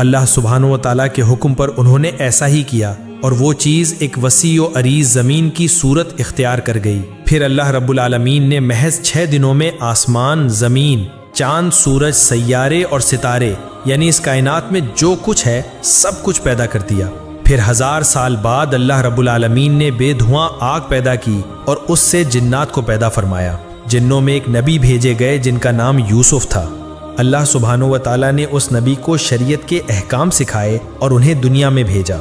اللہ سبحانہ و تعالیٰ کے حکم پر انہوں نے ایسا ہی کیا اور وہ چیز ایک وسیع و عریض زمین کی صورت اختیار کر گئی۔ پھر اللہ رب العالمین نے محض 6 دنوں میں آسمان، زمین، چاند، سورج، سیارے اور ستارے یعنی اس کائنات میں جو کچھ ہے سب کچھ پیدا کر دیا۔ پھر 1000 سال بعد اللہ رب العالمین نے بے دھواں آگ پیدا کی اور اس سے جنات کو پیدا فرمایا۔ جنوں میں ایک نبی بھیجے گئے جن کا نام یوسف تھا۔ اللہ سبحانہ و تعالیٰ نے اس نبی کو شریعت کے احکام سکھائے اور انہیں دنیا میں بھیجا۔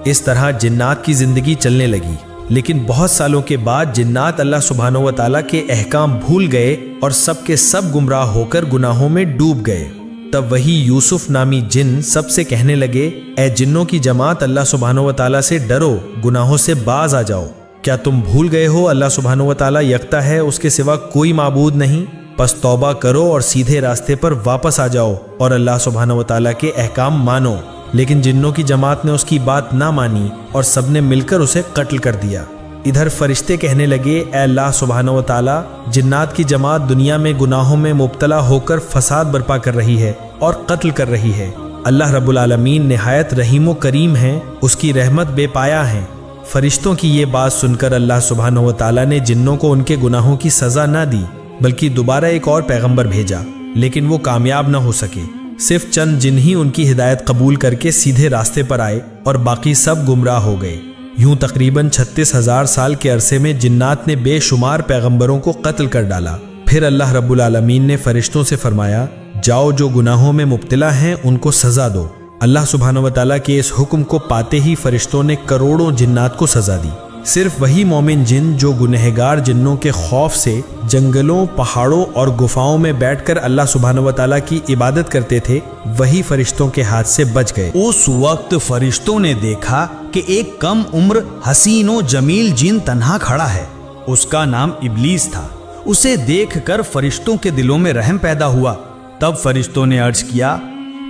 اس طرح جنات کی زندگی چلنے لگی، لیکن بہت سالوں کے بعد جنات اللہ سبحانہ و تعالیٰ کے احکام بھول گئے اور سب کے سب گمراہ ہو کر گناہوں میں ڈوب گئے۔ تب وہی یوسف نامی جن سب سے کہنے لگے، اے جنوں کی جماعت، اللہ سبحانہ و تعالیٰ سے ڈرو، گناہوں سے باز آ جاؤ۔ کیا تم بھول گئے ہو اللہ سبحانہ و تعالیٰ یکتا ہے، اس کے سوا کوئی معبود نہیں؟ پس توبہ کرو اور سیدھے راستے پر واپس آ جاؤ اور اللہ سبحانہ و تعالیٰ کے احکام مانو۔ لیکن جنوں کی جماعت نے اس کی بات نہ مانی اور سب نے مل کر اسے قتل کر دیا۔ ادھر فرشتے کہنے لگے، اے اللہ سبحانہ و تعالیٰ، جنات کی جماعت دنیا میں گناہوں میں مبتلا ہو کر فساد برپا کر رہی ہے اور قتل کر رہی ہے۔ اللہ رب العالمین نہایت رحیم و کریم ہیں، اس کی رحمت بے پایا ہے۔ فرشتوں کی یہ بات سن کر اللہ سبحانہ و تعالیٰ نے جنوں کو ان کے گناہوں کی سزا نہ دی، بلکہ دوبارہ ایک اور پیغمبر بھیجا، لیکن وہ کامیاب نہ ہو سکے۔ صرف چند جن ہی ان کی ہدایت قبول کر کے سیدھے راستے پر آئے اور باقی سب گمراہ ہو گئے۔ یوں تقریباً 36,000 سال کے عرصے میں جنات نے بے شمار پیغمبروں کو قتل کر ڈالا۔ پھر اللہ رب العالمین نے فرشتوں سے فرمایا، جاؤ جو گناہوں میں مبتلا ہیں ان کو سزا دو۔ اللہ سبحانہ و تعالیٰ کے اس حکم کو پاتے ہی فرشتوں نے کروڑوں جنات کو سزا دی۔ صرف وہی مومن جن جو گنہگار جنوں کے خوف سے جنگلوں، پہاڑوں اور گفاؤں میں بیٹھ کر اللہ سبحانہ و تعالیٰ کی عبادت کرتے تھے، وہی فرشتوں کے ہاتھ سے بچ گئے۔ اس وقت فرشتوں نے دیکھا کہ ایک کم عمر حسین و جمیل جن تنہا کھڑا ہے۔ اس کا نام ابلیس تھا۔ اسے دیکھ کر فرشتوں کے دلوں میں رحم پیدا ہوا۔ تب فرشتوں نے عرض کیا،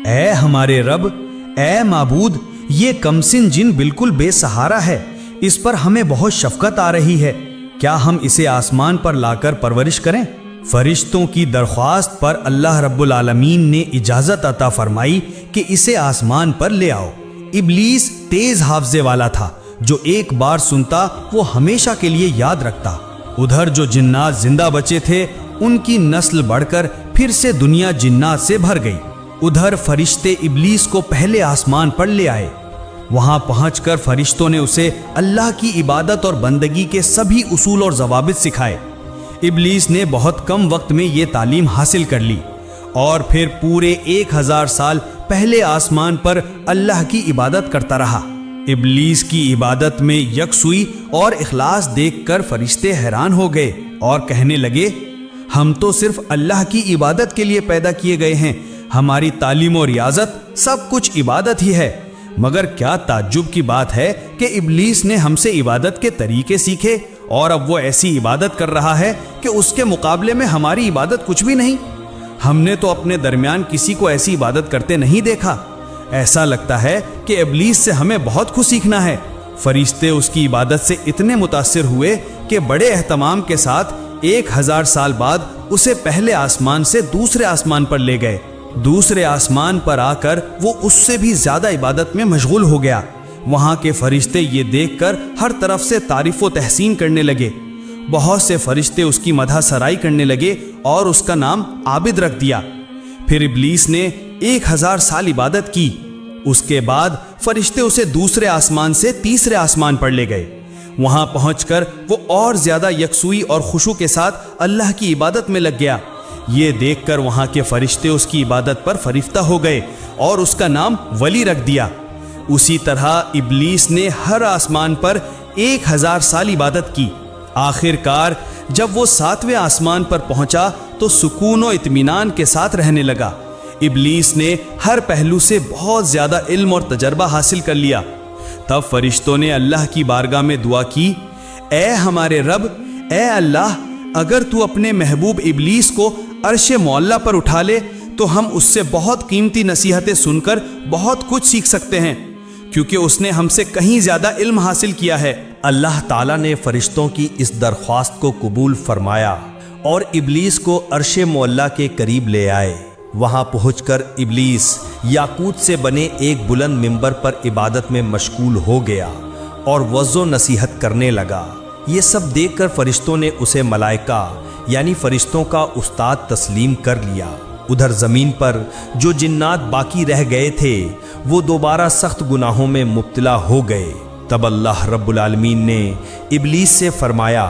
اے ہمارے رب، اے معبود، یہ کمسن جن بالکل بے سہارا ہے، اس پر ہمیں بہت شفقت آ رہی ہے، کیا ہم اسے آسمان پر لا کر پرورش کریں؟ فرشتوں کی درخواست پر اللہ رب العالمین نے اجازت عطا فرمائی کہ اسے آسمان پر لے آؤ۔ ابلیس تیز حافظے والا تھا، جو ایک بار سنتا وہ ہمیشہ کے لیے یاد رکھتا۔ ادھر جو جنات زندہ بچے تھے ان کی نسل بڑھ کر پھر سے دنیا جنات سے بھر گئی۔ ادھر فرشتے ابلیس کو پہلے آسمان پر لے آئے۔ وہاں پہنچ کر فرشتوں نے اسے اللہ کی عبادت اور بندگی کے سبھی اصول اور ضوابط سکھائے۔ ابلیس نے بہت کم وقت میں یہ تعلیم حاصل کر لی اور پھر پورے 1000 سال پہلے آسمان پر اللہ کی عبادت کرتا رہا۔ ابلیس کی عبادت میں یکسوئی اور اخلاص دیکھ کر فرشتے حیران ہو گئے اور کہنے لگے، ہم تو صرف اللہ کی عبادت کے لیے پیدا کیے گئے ہیں، ہماری تعلیم و ریاضت سب کچھ عبادت ہی ہے۔ مگر کیا تعجب کی بات ہے کہ ابلیس نے ہم سے عبادت کے طریقے سیکھے اور اب وہ ایسی عبادت کر رہا ہے کہ اس کے مقابلے میں ہماری عبادت کچھ بھی نہیں۔ ہم نے تو اپنے درمیان کسی کو ایسی عبادت کرتے نہیں دیکھا۔ ایسا لگتا ہے کہ ابلیس سے ہمیں بہت کچھ سیکھنا ہے۔ فرشتے اس کی عبادت سے اتنے متاثر ہوئے کہ بڑے اہتمام کے ساتھ 1000 سال بعد اسے پہلے آسمان سے دوسرے آسمان پر لے گئے۔ دوسرے آسمان پر آ کر وہ اس سے بھی زیادہ عبادت میں مشغول ہو گیا۔ وہاں کے فرشتے یہ دیکھ کر ہر طرف سے تعریف و تحسین کرنے لگے۔ بہت سے فرشتے اس کی مدح سرائی کرنے لگے اور اس کا نام عابد رکھ دیا۔ پھر ابلیس نے 1000 سال عبادت کی۔ اس کے بعد فرشتے اسے دوسرے آسمان سے تیسرے آسمان پر لے گئے۔ وہاں پہنچ کر وہ اور زیادہ یکسوئی اور خشوع کے ساتھ اللہ کی عبادت میں لگ گیا۔ یہ دیکھ کر وہاں کے فرشتے اس کی عبادت پر فریفتہ ہو گئے اور اس کا نام ولی رکھ دیا۔ اسی طرح ابلیس نے ہر آسمان پر 1000 سال عبادت کی۔ آخر کار جب وہ 7ویں آسمان پر پہنچا تو سکون و اطمینان کے ساتھ رہنے لگا۔ ابلیس نے ہر پہلو سے بہت زیادہ علم اور تجربہ حاصل کر لیا۔ تب فرشتوں نے اللہ کی بارگاہ میں دعا کی، اے ہمارے رب، اے اللہ، اگر تو اپنے محبوب ابلیس کو عرش معلی پر اٹھا لے تو ہم اس سے بہت قیمتی نصیحتیں سن کر بہت کچھ سیکھ سکتے ہیں، کیونکہ اس نے ہم سے کہیں زیادہ علم حاصل کیا ہے۔ اللہ تعالیٰ نے فرشتوں کی اس درخواست کو قبول فرمایا اور ابلیس کو عرش معلی کے قریب لے آئے۔ وہاں پہنچ کر ابلیس یاقوت سے بنے ایک بلند ممبر پر عبادت میں مشغول ہو گیا اور وعظ و نصیحت کرنے لگا۔ یہ سب دیکھ کر فرشتوں نے اسے ملائکہ یعنی فرشتوں کا استاد تسلیم کر لیا۔ ادھر زمین پر جو جنات باقی رہ گئے تھے وہ دوبارہ سخت گناہوں میں مبتلا ہو گئے۔ تب اللہ رب العالمین نے ابلیس سے فرمایا،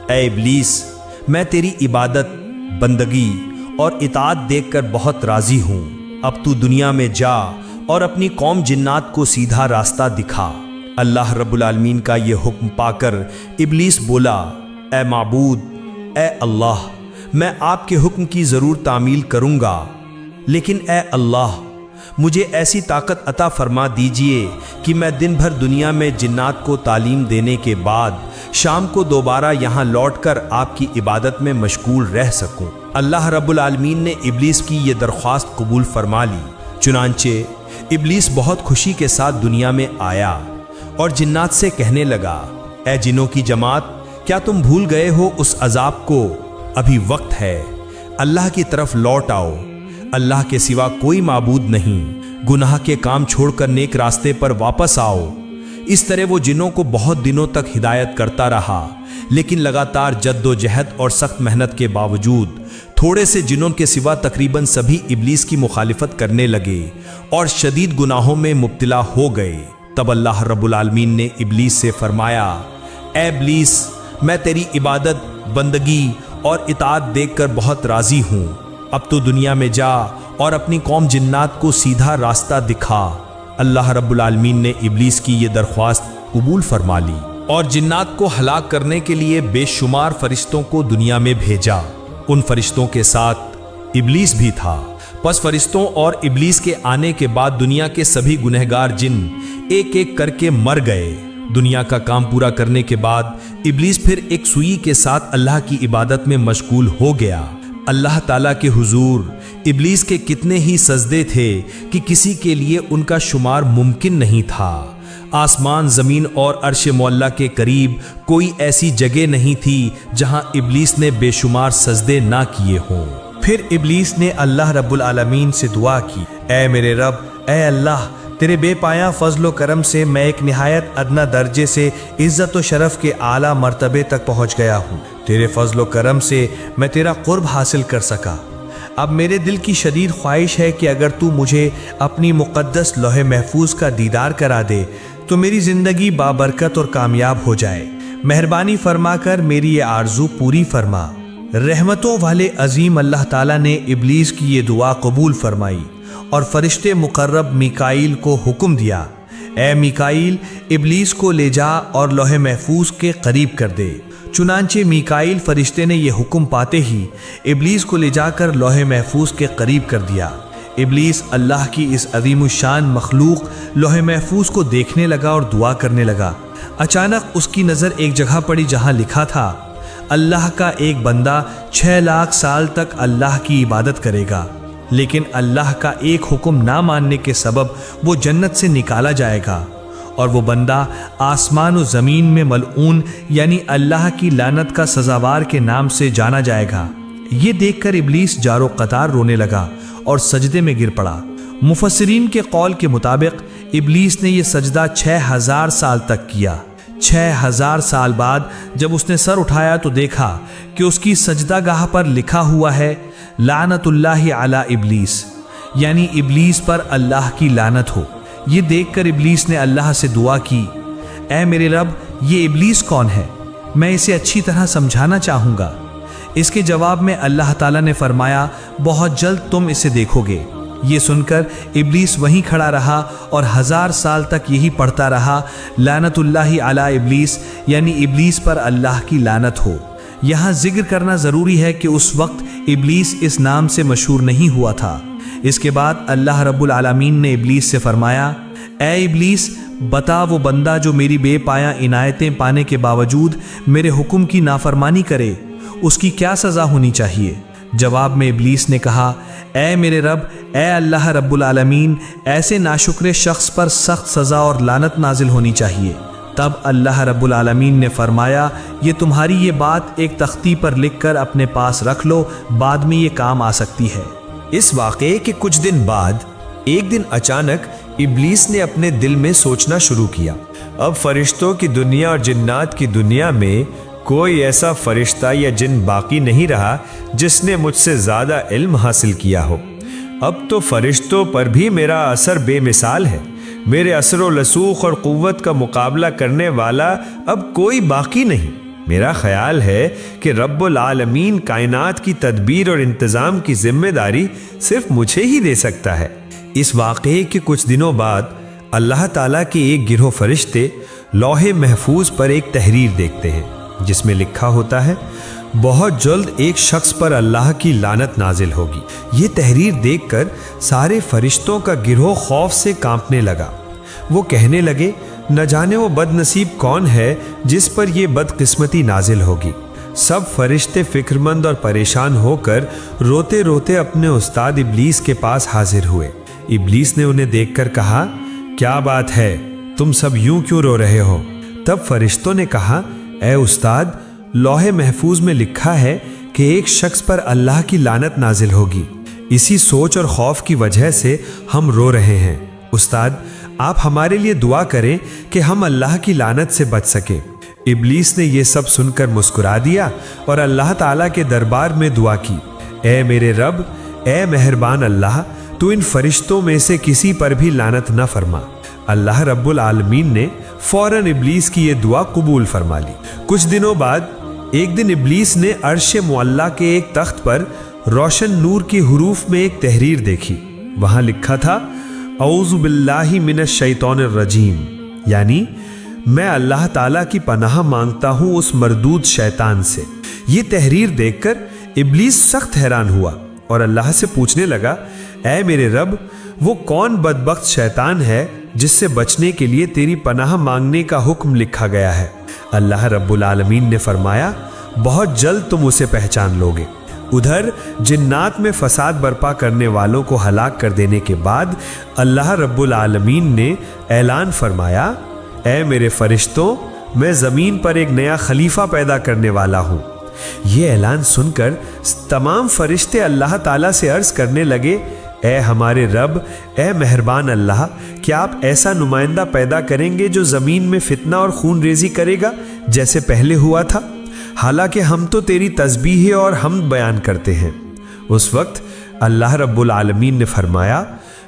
اے ابلیس، میں تیری عبادت، بندگی اور اطاعت دیکھ کر بہت راضی ہوں۔ اب تو دنیا میں جا اور اپنی قوم جنات کو سیدھا راستہ دکھا۔ اللہ رب العالمین کا یہ حکم پا کر ابلیس بولا، اے معبود، اے اللہ، میں آپ کے حکم کی ضرور تعمیل کروں گا، لیکن اے اللہ، مجھے ایسی طاقت عطا فرما دیجئے کہ میں دن بھر دنیا میں جنات کو تعلیم دینے کے بعد شام کو دوبارہ یہاں لوٹ کر آپ کی عبادت میں مشغول رہ سکوں۔ اللہ رب العالمین نے ابلیس کی یہ درخواست قبول فرما لی۔ چنانچہ ابلیس بہت خوشی کے ساتھ دنیا میں آیا اور جنات سے کہنے لگا، اے جنوں کی جماعت، کیا تم بھول گئے ہو اس عذاب کو؟ ابھی وقت ہے، اللہ کی طرف لوٹ آؤ۔ اللہ کے سوا کوئی معبود نہیں، گناہ کے کام چھوڑ کر نیک راستے پر واپس آؤ۔ اس طرح وہ جنوں کو بہت دنوں تک ہدایت کرتا رہا، لیکن لگاتار جد و جہد اور سخت محنت کے باوجود تھوڑے سے جنوں کے سوا تقریباً سبھی ابلیس کی مخالفت کرنے لگے اور شدید گناہوں میں مبتلا ہو گئے۔ تب اللہ رب العالمین نے ابلیس سے فرمایا، اے ابلیس، میں تیری عبادت، بندگی اور اطاعت دیکھ کر بہت راضی ہوں۔ اب تو دنیا میں جا اور اپنی قوم جنات کو سیدھا راستہ دکھا۔ اللہ رب العالمین نے ابلیس کی یہ درخواست قبول فرما لی اور جنات کو ہلاک کرنے کے لیے بے شمار فرشتوں کو دنیا میں بھیجا۔ ان فرشتوں کے ساتھ ابلیس بھی تھا۔ پس فرشتوں اور ابلیس کے آنے کے بعد دنیا کے سبھی گنہگار جن ایک ایک کر کے مر گئے۔ دنیا کا کام پورا کرنے کے بعد ابلیس پھر ایک سوئی کے ساتھ اللہ کی عبادت میں مشغول ہو گیا۔ اللہ تعالیٰ کے حضور ابلیس کے کتنے ہی سجدے تھے کہ کسی کے لیے ان کا شمار ممکن نہیں تھا۔ آسمان، زمین اور عرش معلیٰ کے قریب کوئی ایسی جگہ نہیں تھی جہاں ابلیس نے بے شمار سجدے نہ کیے ہوں۔ پھر ابلیس نے اللہ رب العالمین سے دعا کی، اے میرے رب، اے اللہ، تیرے بے پایاں فضل و کرم سے میں ایک نہایت ادنا درجے سے عزت و شرف کے اعلیٰ مرتبے تک پہنچ گیا ہوں۔ تیرے فضل و کرم سے میں تیرا قرب حاصل کر سکا۔ اب میرے دل کی شدید خواہش ہے کہ اگر تو مجھے اپنی مقدس لوح محفوظ کا دیدار کرا دے تو میری زندگی بابرکت اور کامیاب ہو جائے۔ مہربانی فرما کر میری یہ آرزو پوری فرما۔ رحمتوں والے عظیم اللہ تعالیٰ نے ابلیس کی یہ دعا قبول فرمائی اور فرشتے مقرب میکائیل کو حکم دیا، اے میکائیل، ابلیس کو لے جا اور لوح محفوظ کے قریب کر دے۔ چنانچہ میکائیل فرشتے نے یہ حکم پاتے ہی ابلیس کو لے جا کر لوح محفوظ کے قریب کر دیا۔ ابلیس اللہ کی اس عظیم الشان مخلوق لوح محفوظ کو دیکھنے لگا اور دعا کرنے لگا۔ اچانک اس کی نظر ایک جگہ پڑی جہاں لکھا تھا، اللہ کا ایک بندہ 6 لاکھ سال تک اللہ کی عبادت کرے گا، لیکن اللہ کا ایک حکم نہ ماننے کے سبب وہ جنت سے نکالا جائے گا، اور وہ بندہ آسمان و زمین میں ملعون یعنی اللہ کی لعنت کا سزاوار کے نام سے جانا جائے گا۔ یہ دیکھ کر ابلیس جارو قطار رونے لگا اور سجدے میں گر پڑا۔ مفسرین کے قول کے مطابق ابلیس نے یہ سجدہ 6000 سال تک کیا۔ 6000 سال بعد جب اس نے سر اٹھایا تو دیکھا کہ اس کی سجدہ گاہ پر لکھا ہوا ہے، لعنت اللہ علی ابلیس، یعنی ابلیس پر اللہ کی لعنت ہو۔ یہ دیکھ کر ابلیس نے اللہ سے دعا کی، اے میرے رب، یہ ابلیس کون ہے؟ میں اسے اچھی طرح سمجھانا چاہوں گا۔ اس کے جواب میں اللہ تعالیٰ نے فرمایا، بہت جلد تم اسے دیکھو گے۔ یہ سن کر ابلیس وہیں کھڑا رہا اور 1000 سال تک یہی پڑھتا رہا، لعنت اللہ علی ابلیس، یعنی ابلیس پر اللہ کی لعنت ہو۔ یہاں ذکر کرنا ضروری ہے کہ اس وقت ابلیس اس نام سے مشہور نہیں ہوا تھا۔ اس کے بعد اللہ رب العالمین نے ابلیس سے فرمایا، اے ابلیس، بتا وہ بندہ جو میری بے پایاں عنایتیں پانے کے باوجود میرے حکم کی نافرمانی کرے، اس کی کیا سزا ہونی چاہیے؟ جواب میں ابلیس نے کہا، اے میرے رب، اے اللہ رب العالمین، ایسے ناشکر شخص پر سخت سزا اور لعنت نازل ہونی چاہیے۔ تب اللہ رب العالمین نے فرمایا، یہ تمہاری یہ بات ایک تختی پر لکھ کر اپنے پاس رکھ لو، بعد میں یہ کام آ سکتی ہے۔ اس واقعے کے کچھ دن بعد ایک دن اچانک ابلیس نے اپنے دل میں سوچنا شروع کیا، اب فرشتوں کی دنیا اور جنات کی دنیا میں کوئی ایسا فرشتہ یا جن باقی نہیں رہا جس نے مجھ سے زیادہ علم حاصل کیا ہو۔ اب تو فرشتوں پر بھی میرا اثر بے مثال ہے، میرے اثر و رسوخ اور قوت کا مقابلہ کرنے والا اب کوئی باقی نہیں۔ میرا خیال ہے کہ رب العالمین کائنات کی تدبیر اور انتظام کی ذمہ داری صرف مجھے ہی دے سکتا ہے۔ اس واقعے کے کچھ دنوں بعد اللہ تعالیٰ کے ایک گروہ فرشتے لوح محفوظ پر ایک تحریر دیکھتے ہیں جس میں لکھا ہوتا ہے، بہت جلد ایک شخص پر اللہ کی لعنت نازل ہوگی۔ یہ تحریر دیکھ کر سارے فرشتوں کا گروہ خوف سے کانپنے لگا۔ وہ کہنے لگے، نہ جانے وہ بد نصیب کون ہے جس پر یہ بدقسمتی نازل ہوگی۔ سب فرشتے فکرمند اور پریشان ہو کر روتے روتے اپنے استاد ابلیس کے پاس حاضر ہوئے۔ ابلیس نے انہیں دیکھ کر کہا، کیا بات ہے، تم سب یوں کیوں رو رہے ہو؟ تب فرشتوں نے کہا، اے استاد، لوح محفوظ میں لکھا ہے کہ ایک شخص پر اللہ کی لعنت نازل ہوگی، اسی سوچ اور خوف کی وجہ سے ہم رو رہے ہیں۔ استاد، آپ ہمارے لیے دعا کریں کہ ہم اللہ کی لعنت سے بچ سکیں۔ ابلیس نے یہ سب سن کر مسکرا دیا اور اللہ تعالیٰ کے دربار میں دعا کی، اے میرے رب، اے مہربان اللہ، تو ان فرشتوں میں سے کسی پر بھی لعنت نہ فرما۔ اللہ رب العالمین نے فوراً ابلیس کی یہ دعا قبول فرما لی۔ کچھ دنوں بعد ایک دن ابلیس نے عرش معلیٰ کے ایک تخت پر روشن نور کی حروف میں ایک تحریر دیکھی۔ وہاں لکھا تھا، اعوذ باللہ من الشیطان الرجیم، یعنی میں اللہ تعالیٰ کی پناہ مانگتا ہوں اس مردود شیطان سے۔ یہ تحریر دیکھ کر ابلیس سخت حیران ہوا اور اللہ سے پوچھنے لگا، اے میرے رب، وہ کون بدبخت شیطان ہے جس سے بچنے کے لیے تیری پناہ مانگنے کا حکم لکھا گیا ہے؟ اللہ رب العالمین نے فرمایا، بہت جلد تم اسے پہچان لوگے۔ ادھر جنات میں فساد برپا کرنے والوں کو ہلاک کر دینے کے بعد اللہ رب العالمین نے اعلان فرمایا، اے میرے فرشتوں، میں زمین پر ایک نیا خلیفہ پیدا کرنے والا ہوں۔ یہ اعلان سن کر تمام فرشتے اللہ تعالیٰ سے عرض کرنے لگے، اے ہمارے رب، اے مہربان اللہ، کیا آپ ایسا نمائندہ پیدا کریں گے جو زمین میں فتنہ اور خون ریزی کرے گا جیسے پہلے ہوا تھا؟ حالانکہ ہم تو تیری تسبیح اور حمد بیان کرتے ہیں۔ اس وقت اللہ رب العالمین نے فرمایا،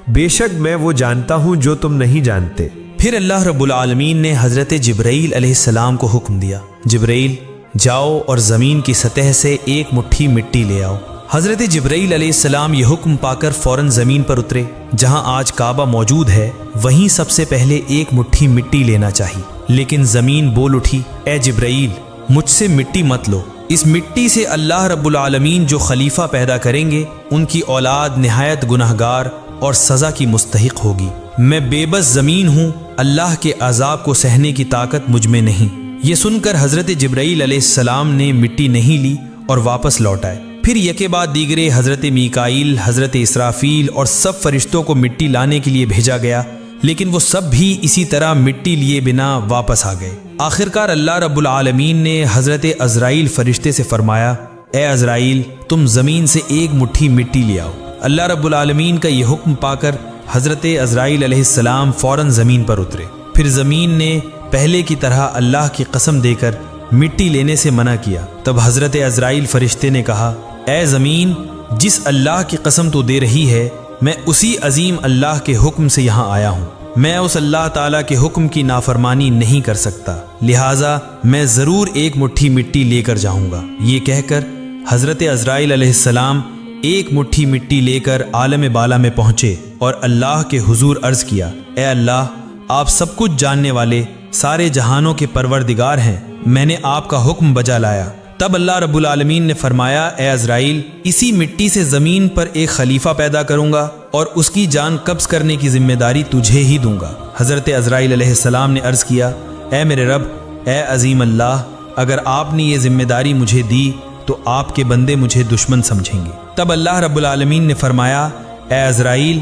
بے شک میں وہ جانتا ہوں جو تم نہیں جانتے۔ پھر اللہ رب العالمین نے حضرت جبرائیل علیہ السلام کو حکم دیا، جبرائیل جاؤ اور زمین کی سطح سے ایک مٹھی مٹی لے آؤ۔ حضرت جبرائیل علیہ السلام یہ حکم پا کر فوراً زمین پر اترے۔ جہاں آج کعبہ موجود ہے وہیں سب سے پہلے ایک مٹھی مٹی لینا چاہیے، لیکن زمین بول اٹھی، اے جبرائیل، مجھ سے مٹی مت لو، اس مٹی سے اللہ رب العالمین جو خلیفہ پیدا کریں گے ان کی اولاد نہایت گناہگار اور سزا کی مستحق ہوگی۔ میں بے بس زمین ہوں، اللہ کے عذاب کو سہنے کی طاقت مجھ میں نہیں۔ یہ سن کر حضرت جبرائیل علیہ السلام نے مٹی نہیں لی اور واپس لوٹ آئے۔ پھر یکے بعد دیگرے حضرت میکائیل، حضرت اسرافیل اور سب فرشتوں کو مٹی لانے کے لیے بھیجا گیا، لیکن وہ سب بھی اسی طرح مٹی لیے بنا واپس آ گئے۔ آخرکار اللہ رب العالمین نے حضرت عزرائیل فرشتے سے فرمایا، اے عزرائیل، تم زمین سے ایک مٹھی مٹی لے آؤ۔ اللہ رب العالمین کا یہ حکم پا کر حضرت عزرائیل علیہ السلام فوراً زمین پر اترے۔ پھر زمین نے پہلے کی طرح اللہ کی قسم دے کر مٹی لینے سے منع کیا۔ تب حضرت عزرائیل فرشتے نے کہا، اے زمین، جس اللہ کی قسم تو دے رہی ہے، میں اسی عظیم اللہ کے حکم سے یہاں آیا ہوں۔ میں اس اللہ تعالیٰ کے حکم کی نافرمانی نہیں کر سکتا، لہٰذا میں ضرور ایک مٹھی مٹی لے کر جاؤں گا۔ یہ کہہ کر حضرت عزرائیل علیہ السلام ایک مٹھی مٹی لے کر عالم بالا میں پہنچے اور اللہ کے حضور عرض کیا، اے اللہ، آپ سب کچھ جاننے والے، سارے جہانوں کے پروردگار ہیں، میں نے آپ کا حکم بجا لایا۔ تب اللہ رب العالمین نے فرمایا، اے عزرائیل، اسی مٹی سے زمین پر ایک خلیفہ پیدا کروں گا اور اس کی جان قبض کرنے کی ذمہ داری تجھے ہی دوں گا۔ حضرت عزرائیل علیہ السلام نے عرض کیا، اے میرے رب، اے عظیم اللہ، اگر آپ نے یہ ذمہ داری مجھے دی تو آپ کے بندے مجھے دشمن سمجھیں گے۔ تب اللہ رب العالمین نے فرمایا، اے عزرائیل،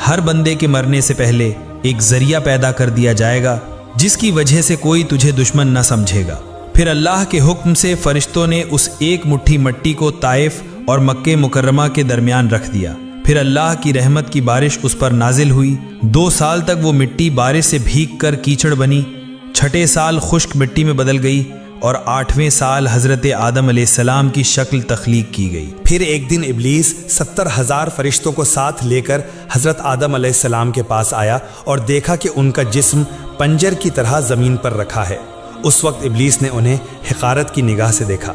ہر بندے کے مرنے سے پہلے ایک ذریعہ پیدا کر دیا جائے گا جس کی وجہ سے کوئی تجھے دشمن نہ سمجھے گا۔ پھر اللہ کے حکم سے فرشتوں نے اس ایک مٹھی مٹی کو طائف اور مکہ مکرمہ کے درمیان رکھ دیا۔ پھر اللہ کی رحمت کی بارش اس پر نازل ہوئی۔ 2 سال تک وہ مٹی بارش سے بھیگ کر کیچڑ بنی، 6 سال خشک مٹی میں بدل گئی، اور 8ویں سال حضرت آدم علیہ السلام کی شکل تخلیق کی گئی۔ پھر ایک دن ابلیس 70,000 فرشتوں کو ساتھ لے کر حضرت آدم علیہ السلام کے پاس آیا اور دیکھا کہ ان کا جسم پنجر کی طرح زمین پر رکھا ہے۔ اس وقت ابلیس نے انہیں حقارت کی نگاہ سے دیکھا۔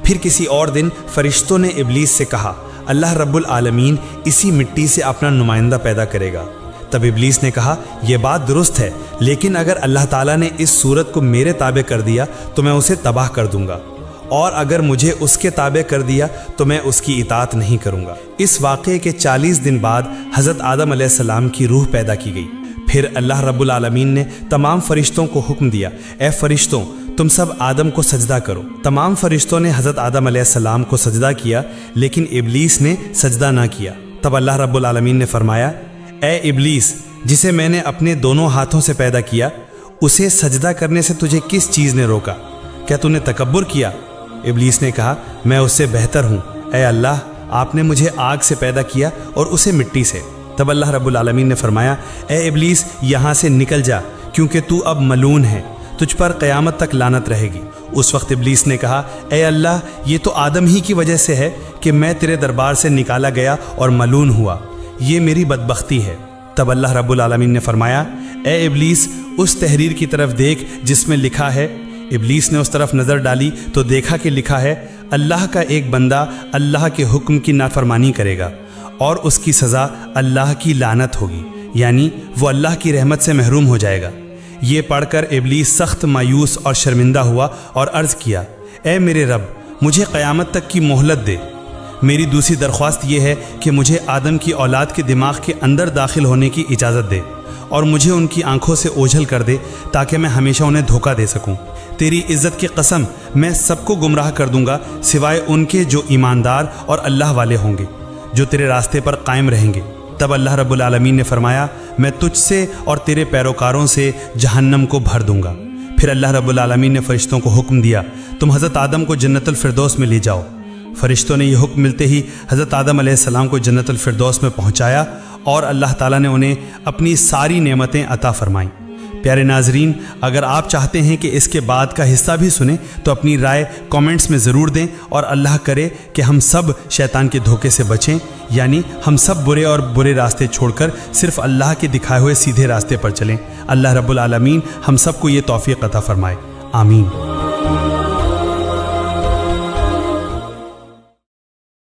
پھر کسی اور دن فرشتوں نے ابلیس سے کہا، اللہ رب العالمین اسی مٹی سے اپنا نمائندہ پیدا کرے گا۔ تب ابلیس نے کہا، یہ بات درست ہے، لیکن اگر اللہ تعالیٰ نے اس صورت کو میرے تابع کر دیا تو میں اسے تباہ کر دوں گا، اور اگر مجھے اس کے تابع کر دیا تو میں اس کی اطاعت نہیں کروں گا۔ اس واقعے کے 40 دن بعد حضرت آدم علیہ السلام کی روح پیدا کی گئی۔ پھر اللہ رب العالمین نے تمام فرشتوں کو حکم دیا، اے فرشتوں، تم سب آدم کو سجدہ کرو۔ تمام فرشتوں نے حضرت آدم علیہ السلام کو سجدہ کیا، لیکن ابلیس نے سجدہ نہ کیا۔ تب اللہ رب العالمین نے فرمایا، اے ابلیس، جسے میں نے اپنے دونوں ہاتھوں سے پیدا کیا، اسے سجدہ کرنے سے تجھے کس چیز نے روکا؟ کیا تو نے تکبر کیا؟ ابلیس نے کہا، میں اس سے بہتر ہوں۔ اے اللہ، آپ نے مجھے آگ سے پیدا کیا اور اسے مٹی سے۔ تب اللہ رب العالمین نے فرمایا، اے ابلیس، یہاں سے نکل جا، کیونکہ تو اب ملعون ہے، تجھ پر قیامت تک لعنت رہے گی۔ اس وقت ابلیس نے کہا، اے اللہ، یہ تو آدم ہی کی وجہ سے ہے کہ میں تیرے دربار سے نکالا گیا اور ملعون ہوا، یہ میری بدبختی ہے۔ تب اللہ رب العالمین نے فرمایا، اے ابلیس، اس تحریر کی طرف دیکھ جس میں لکھا ہے۔ ابلیس نے اس طرف نظر ڈالی تو دیکھا کہ لکھا ہے، اللہ کا ایک بندہ اللہ کے حکم کی نافرمانی کرے گا اور اس کی سزا اللہ کی لعنت ہوگی، یعنی وہ اللہ کی رحمت سے محروم ہو جائے گا۔ یہ پڑھ کر ابلیس سخت مایوس اور شرمندہ ہوا اور عرض کیا، اے میرے رب، مجھے قیامت تک کی مہلت دے۔ میری دوسری درخواست یہ ہے کہ مجھے آدم کی اولاد کے دماغ کے اندر داخل ہونے کی اجازت دے اور مجھے ان کی آنکھوں سے اوجھل کر دے تاکہ میں ہمیشہ انہیں دھوکہ دے سکوں۔ تیری عزت کی قسم، میں سب کو گمراہ کر دوں گا سوائے ان کے جو ایماندار اور اللہ والے ہوں گے، جو تیرے راستے پر قائم رہیں گے۔ تب اللہ رب العالمین نے فرمایا، میں تجھ سے اور تیرے پیروکاروں سے جہنم کو بھر دوں گا۔ پھر اللہ رب العالمین نے فرشتوں کو حکم دیا، تم حضرت آدم کو جنت الفردوس میں لے جاؤ۔ فرشتوں نے یہ حکم ملتے ہی حضرت آدم علیہ السلام کو جنت الفردوس میں پہنچایا اور اللہ تعالیٰ نے انہیں اپنی ساری نعمتیں عطا فرمائیں۔ پیارے ناظرین، اگر آپ چاہتے ہیں کہ اس کے بعد کا حصہ بھی سنیں تو اپنی رائے کامنٹس میں ضرور دیں، اور اللہ کرے کہ ہم سب شیطان کے دھوکے سے بچیں، یعنی ہم سب برے راستے چھوڑ کر صرف اللہ کے دکھائے ہوئے سیدھے راستے پر چلیں۔ اللہ رب العالمین ہم سب کو یہ توفیق عطا فرمائے، آمین۔